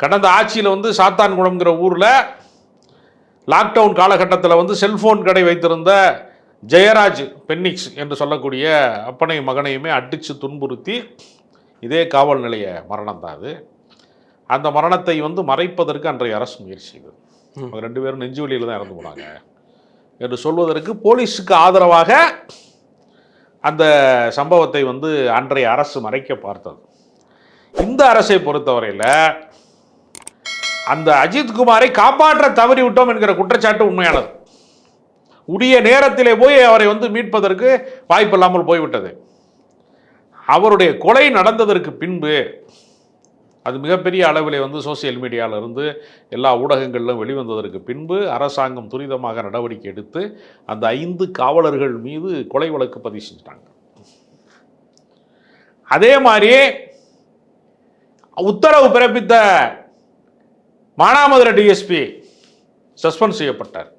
கடந்த ஆட்சியில் வந்து சாத்தான்குளம்ங்கிற ஊரில் லாக்டவுன் காலகட்டத்தில் வந்து செல்ஃபோன் கடை வைத்திருந்த ஜெயராஜ் பென்னிக்ஸ் என்று சொல்லக்கூடிய அப்பனையும் மகனையுமே அடித்து துன்புறுத்தி இதே காவல் நிலைய மரணம் தான் அது. அந்த மரணத்தை வந்து மறைப்பதற்கு அன்றைய அரசு முயற்சி செய்தது. அவங்க 2 பேரும் நெஞ்சு வலியில் தான் இறந்து போனாங்க என்று சொல்வதற்கு போலீஸுக்கு ஆதரவாக அந்த சம்பவத்தை வந்து அன்றைய அரசு மறைக்க பார்த்தது. இந்த அரசை பொறுத்தவரையில் அந்த அஜித்குமாரை காப்பாற்ற தவறிவிட்டோம் என்கிற குற்றச்சாட்டு உண்மையானது. உரிய நேரத்திலே போய் அவரை வந்து மீட்பதற்கு வாய்ப்பில்லாமல் போய்விட்டது. அவருடைய கொலை நடந்ததற்கு பின்பு அது மிகப்பெரிய அளவில் வந்து சோசியல் மீடியாவில் இருந்து எல்லா ஊடகங்களிலும் வெளிவந்ததற்கு பின்பு அரசாங்கம் துரிதமாக நடவடிக்கை எடுத்து அந்த 5 காவலர்கள் மீது கொலை வழக்கு பதிவு செஞ்சிட்டாங்க. அதே மாதிரி உத்தரவு பிறப்பித்த மானாமதுரை டிஎஸ்பி சஸ்பெண்ட் செய்யப்பட்டார்.